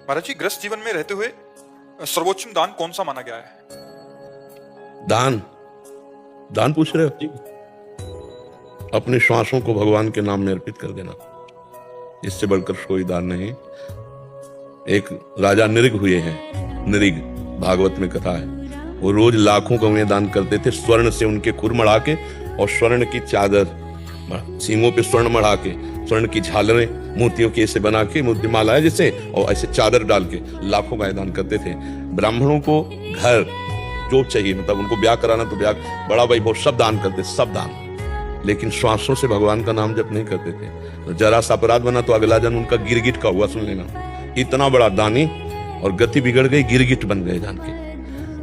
महाराज जी, गृहस्थ जीवन में रहते हुए सर्वोच्चम दान कौन सा माना गया है? दान पूछ रहे हो जी? अपने श्वासों को भगवान के नाम में अर्पित कर देना, इससे बढ़कर कोई दान नहीं। एक राजा निरिग हुए हैं, निरिग भागवत में कथा है। वो रोज लाखों गौएं दान करते थे, स्वर्ण से उनके खुर मढ़ा के और स्वर्ण की चादर, सींगों पे स्वर्ण मढ़ा के, स्वर्ण की झालरें मोतियों के ऐसे बना के, मोती माला है जैसे, और ऐसे चादर डाल के लाखों गाय दान करते थे। ब्राह्मणों को घर जो चाहिए, मतलब उनको ब्याह कराना तो ब्याह, बड़ा भाई बहुत, सब दान करते, सब दान। लेकिन श्वासों से भगवान का नाम जप नहीं करते थे। तो जरा सा अपराध बना तो अगला जन्म उनका गिरगिट का हुआ, सुन लेना। इतना बड़ा दानी और गति बिगड़ गई, गिरगिट बन गए जान के।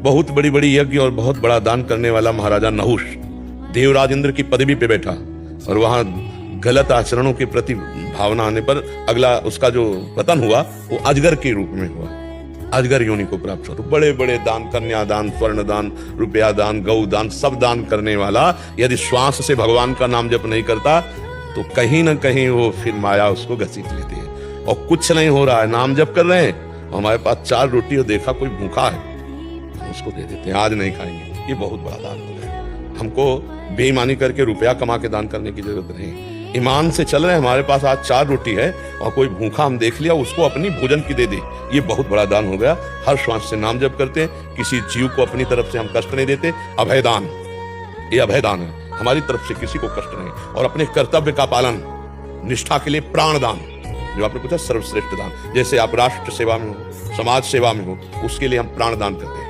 बहुत बड़ी बड़ी यज्ञ और बहुत बड़ा दान करने वाला महाराजा नहुष देवराज इंद्र की पदवी पे बैठा, और वहां गलत आचरणों के प्रति भावना आने पर अगला उसका जो पतन हुआ वो अजगर के रूप में हुआ, अजगर योनि को प्राप्त हुआ। बड़े बड़े दान, कन्यादान, स्वर्ण दान, रुपया दान, गौ दान, सब दान करने वाला यदि श्वास से भगवान का नाम जप नहीं करता तो कहीं ना कहीं वो फिर माया उसको घसीट लेती है। और कुछ नहीं हो रहा है, नाम जप कर रहे हैं, हमारे पास 4 रोटी और देखा कोई भूखा है, उसको दे देते हैं, आज नहीं खाएंगे। ये बहुत बड़ा दान हो गया। हमको बेईमानी करके रुपया कमा के दान करने की जरूरत नहीं। ईमान से चल रहे हैं, हमारे पास आज 4 रोटी है और कोई भूखा हम देख लिया, उसको अपनी भोजन की दे दी, ये बहुत बड़ा दान हो गया। हर श्वास से नाम जप करते हैं, किसी जीव को अपनी तरफ से हम कष्ट नहीं देते। अभयदान, ये अभयदान है, हमारी तरफ से किसी को कष्ट नहीं। और अपने कर्तव्य का पालन, निष्ठा के लिए प्राणदान, जो आपने पूछा सर्वश्रेष्ठ दान। जैसे आप राष्ट्र सेवा में हो, समाज सेवा में हो, उसके लिए हम प्राणदान करते हैं।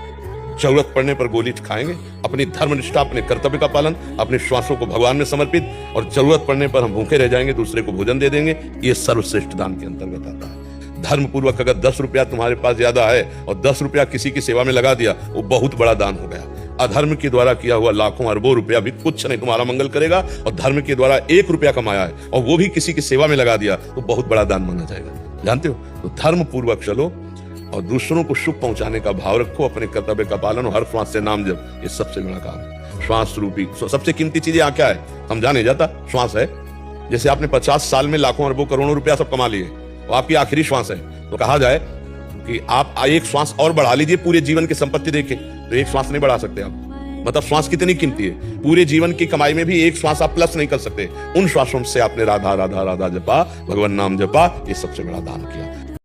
जरूरत पड़ने पर गोली खाएंगे, अपनी धर्मनिष्ठा, अपने कर्तव्य का पालन, अपने श्वासों को भगवान में समर्पित, और जरूरत पड़ने पर हम भूखे रह जाएंगे, दूसरे को भोजन दे देंगे। ये सर्वश्रेष्ठ दान के अंतर्गत आता है। धर्म पूर्वक अगर 10 रुपया तुम्हारे पास ज्यादा है और 10 रुपया किसी की सेवा में लगा दिया, वो बहुत बड़ा दान हो गया। अधर्म के द्वारा किया हुआ लाखों अरबों रुपया भी कुछ नहीं तुम्हारा मंगल करेगा, और धर्म के द्वारा 1 रुपया कमाया है और वो भी किसी की सेवा में लगा दिया तो बहुत बड़ा दान माना जाएगा। जानते हो? तो धर्म पूर्वक चलो और दूसरों को सुख पहुंचाने का भाव रखो, अपने कर्तव्य का पालन, और हर श्वास से नाम जप, ये सबसे बड़ा काम है। श्वास रूपी सबसे कीमती चीज यहाँ क्या है समझा नहीं जाता, श्वास है। जैसे आपने 50 साल में लाखों अरबों करोड़ों रुपया सब कमा लिए, तो आपकी आखिरी श्वास है, तो कहा जाए कि आप एक श्वास और बढ़ा लीजिए पूरे जीवन की संपत्ति देके, तो एक श्वास नहीं बढ़ा सकते आप। मतलब श्वास कितनी कीमती है, पूरे जीवन की कमाई में भी एक श्वास आप प्लस नहीं कर सकते। उन श्वासों से आपने राधा राधा राधा जपा, भगवान नाम जपा, ये सबसे बड़ा दान किया।